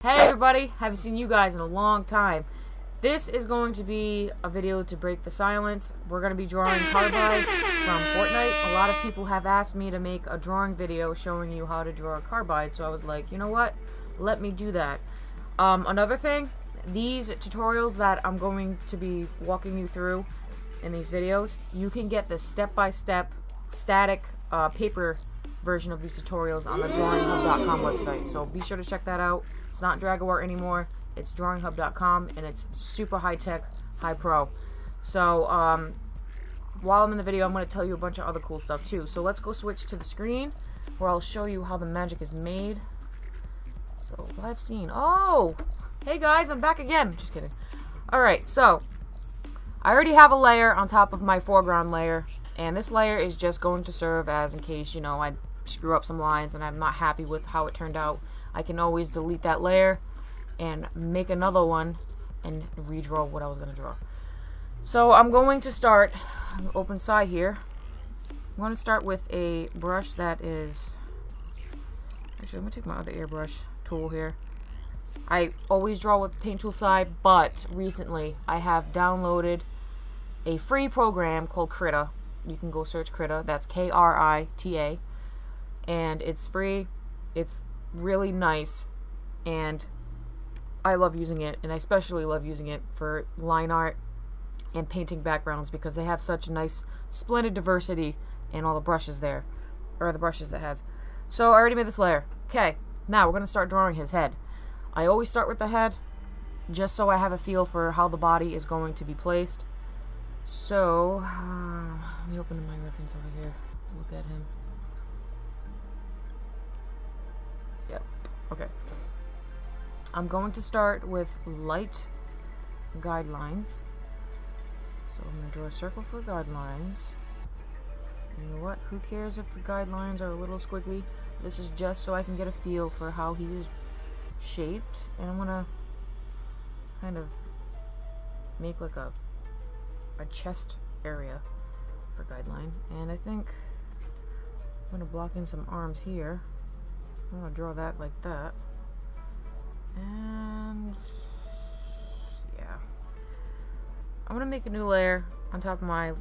Hey everybody, haven't seen you guys in a long time. This is going to be a video to break the silence. We're going to be drawing Carbide from Fortnite. A lot of people have asked me to make a drawing video showing you how to draw a Carbide, so I was like, you know what? Let me do that. Another thing, these tutorials that I'm going to be walking you through in these videos, you can get the step-by-step static paper version of these tutorials on the DrawingHUB.com website, so be sure to check that out. It's not DrawingHUB anymore, it's DrawingHUB.com, and it's super high-tech, high-pro. So, while I'm in the video, I'm going to tell you a bunch of other cool stuff, too. So let's go switch to the screen, where I'll show you how the magic is made. So, live scene. Oh! Hey guys, I'm back again. Just kidding. Alright, so, I already have a layer on top of my foreground layer, and this layer is just going to serve as in case, you know, I screw up some lines and I'm not happy with how it turned out. I can always delete that layer and make another one and redraw what I was going to draw. So I'm going to start, open side here. I'm going to start with a brush that is, actually I'm going to take my other airbrush tool here. I always draw with the paint tool side, but recently I have downloaded a free program called Krita. You can go search Krita, that's K-R-I-T-A, and it's free. It's really nice, and I love using it, and I especially love using it for line art and painting backgrounds because they have such a nice, splendid diversity in all the brushes there, or the brushes it has. So I already made this layer. Okay, now we're going to start drawing his head. I always start with the head, just so I have a feel for how the body is going to be placed. So, let me open my reference over here, look at him. Yep, okay. I'm going to start with light guidelines. So I'm going to draw a circle for guidelines. You know what, who cares if the guidelines are a little squiggly? This is just so I can get a feel for how he is shaped. And I'm going to kind of make like a chest area for guideline. And I think I'm going to block in some arms here. I'm going to draw that like that. And yeah, I'm going to make a new layer on top of my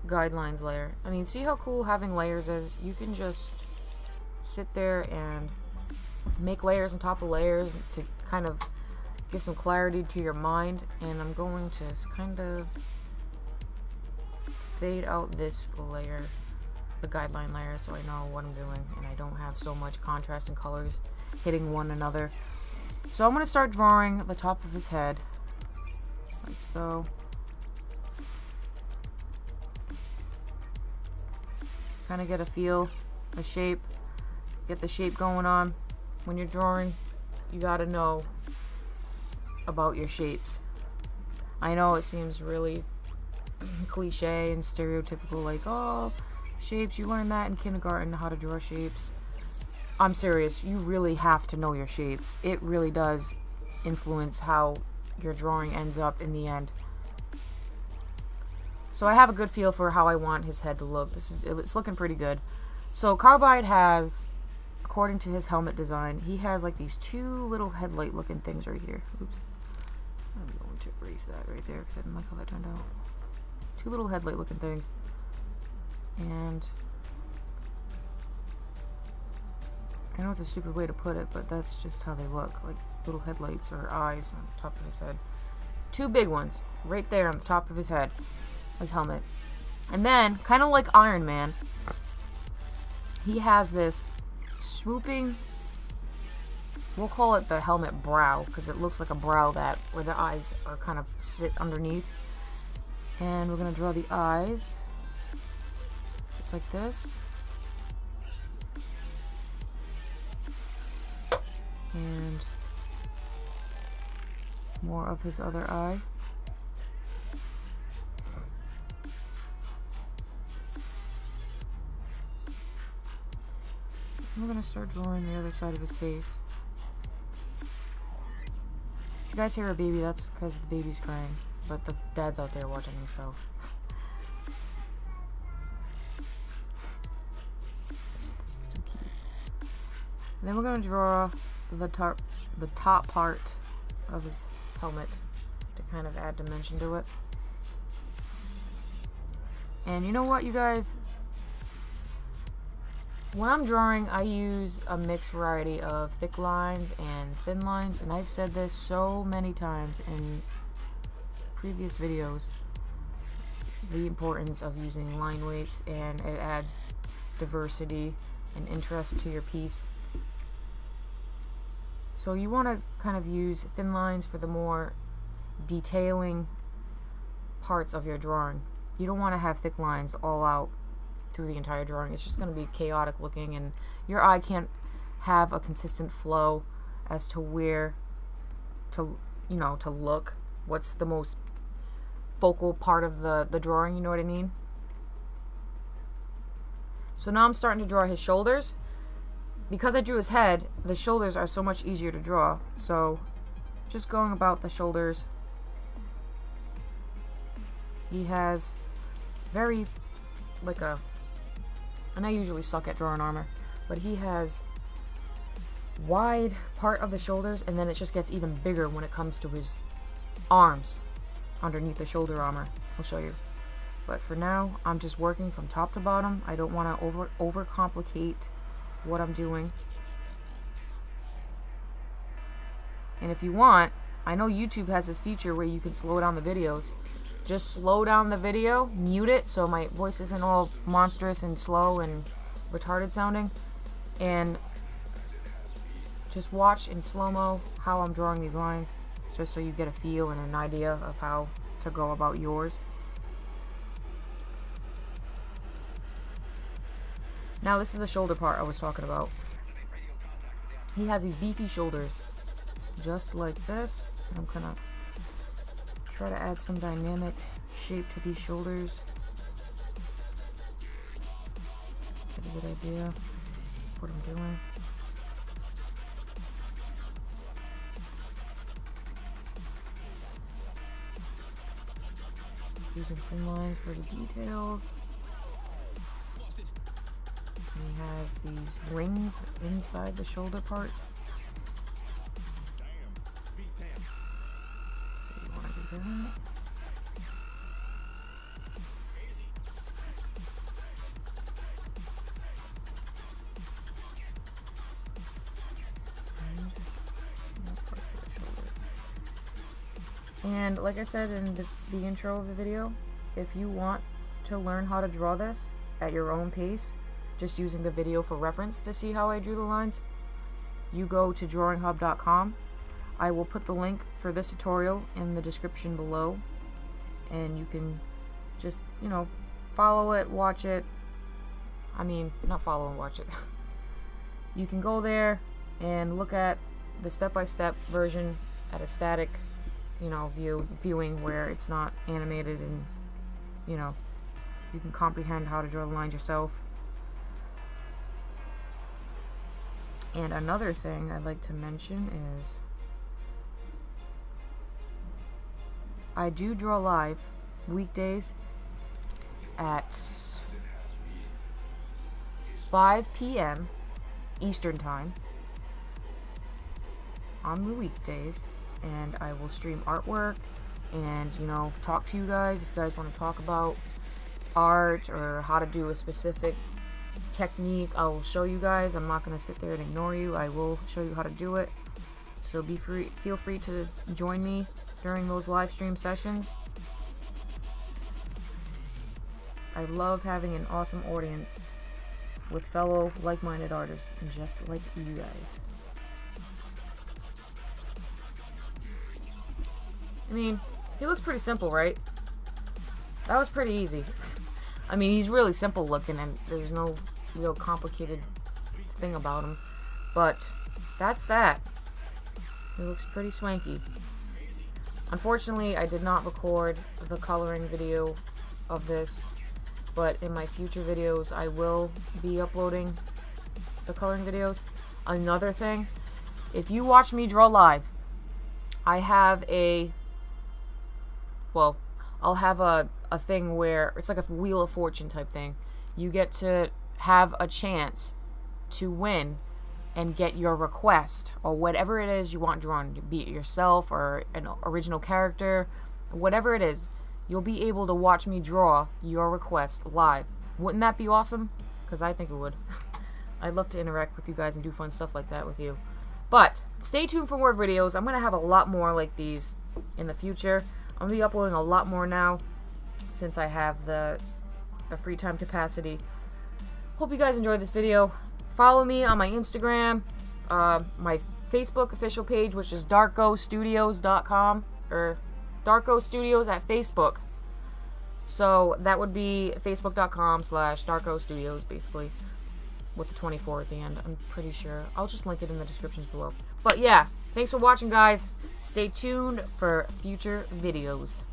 guidelines layer. I mean, see how cool having layers is? You can just sit there and make layers on top of layers to kind of give some clarity to your mind. And I'm going to kind of fade out this layer, the guideline layer, so I know what I'm doing and I don't have so much contrast and colors hitting one another. So I'm going to start drawing the top of his head, like so. Kind of get a feel, a shape, get the shape going on. When you're drawing, you got to know about your shapes. I know it seems really cliche and stereotypical, like, oh, shapes, you learn that in kindergarten, how to draw shapes. I'm serious, you really have to know your shapes. It really does influence how your drawing ends up in the end. So I have a good feel for how I want his head to look. It's looking pretty good. So Carbide has, according to his helmet design, he has like these two little headlight looking things right here. Oops. I'm going to erase that right there because I didn't like how that turned out. Two little headlight looking things. And I know it's a stupid way to put it, but that's just how they look, like little headlights or eyes on top of his head. Two big ones right there on the top of his head, his helmet. And then, kind of like Iron Man, he has this swooping, we'll call it the helmet brow, because it looks like a brow that where the eyes are kind of sit underneath. And we're going to draw the eyes just like this. And more of his other eye. We're going to start drawing the other side of his face. If you guys hear a baby, that's because the baby's crying, but the dad's out there watching himself. So cute. And then we're going to draw the top part of his helmet to kind of add dimension to it. And you know what, you guys? When I'm drawing, I use a mixed variety of thick lines and thin lines, and I've said this so many times in previous videos, the importance of using line weights, and it adds diversity and interest to your piece. So you want to kind of use thin lines for the more detailing parts of your drawing. You don't want to have thick lines all out through the entire drawing. It's just going to be chaotic looking, and your eye can't have a consistent flow as to where to, you know, to look. What's the most focal part of the drawing, you know what I mean? So now I'm starting to draw his shoulders. Because I drew his head, the shoulders are so much easier to draw. So just going about the shoulders. He has very, like a, and I usually suck at drawing armor, but he has wide part of the shoulders, and then it just gets even bigger when it comes to his arms underneath the shoulder armor. I'll show you. But for now, I'm just working from top to bottom. I don't want to overcomplicate what I'm doing. And if you want, I know YouTube has this feature where you can slow down the videos. Just slow down the video, mute it so my voice isn't all monstrous and slow and retarded sounding, and just watch in slow-mo how I'm drawing these lines, just so you get a feel and an idea of how to go about yours. Now this is the shoulder part I was talking about. He has these beefy shoulders, just like this. I'm gonna try to add some dynamic shape to these shoulders. Get a good idea of what I'm doing. Using thin lines for the details. He has these rings inside the shoulder parts. So you want to do that. And like I said in the intro of the video, if you want to learn how to draw this at your own pace, just using the video for reference to see how I drew the lines, you go to DrawingHUB.com. I will put the link for this tutorial in the description below, and you can just, you know, follow it, watch it. I mean, not follow and watch it. You can go there and look at the step-by-step version at a static, you know, viewing where it's not animated, and, you know, you can comprehend how to draw the lines yourself. And another thing I'd like to mention is I do draw live weekdays at 5 p.m. Eastern Time on the weekdays, and I will stream artwork and, you know, talk to you guys if you guys want to talk about art or how to do a specific technique. I will show you guys. I'm not going to sit there and ignore you. I will show you how to do it. So feel free to join me during those live stream sessions. I love having an awesome audience with fellow like-minded artists, just like you guys. I mean, he looks pretty simple, right? That was pretty easy. I mean, he's really simple looking, and there's no real complicated thing about him. But that's that. He looks pretty swanky. Unfortunately, I did not record the coloring video of this, but in my future videos, I will be uploading the coloring videos. Another thing, if you watch me draw live, I have a, well, I'll have a thing where it's like a Wheel of Fortune type thing. You get to have a chance to win and get your request or whatever it is you want drawn, be it yourself or an original character, whatever it is, you'll be able to watch me draw your request live. Wouldn't that be awesome? Because I think it would. I'd love to interact with you guys and do fun stuff like that with you. But stay tuned for more videos. I'm going to have a lot more like these in the future. I'm going to be uploading a lot more now since I have the free time capacity. Hope you guys enjoyed this video. Follow me on my Instagram, my Facebook official page, which is darkostudios.com, or Darko Studios at Facebook. So that would be facebook.com/Darko Studios, basically, with the 24 at the end. I'm pretty sure. I'll just link it in the descriptions below. But yeah, thanks for watching, guys. Stay tuned for future videos.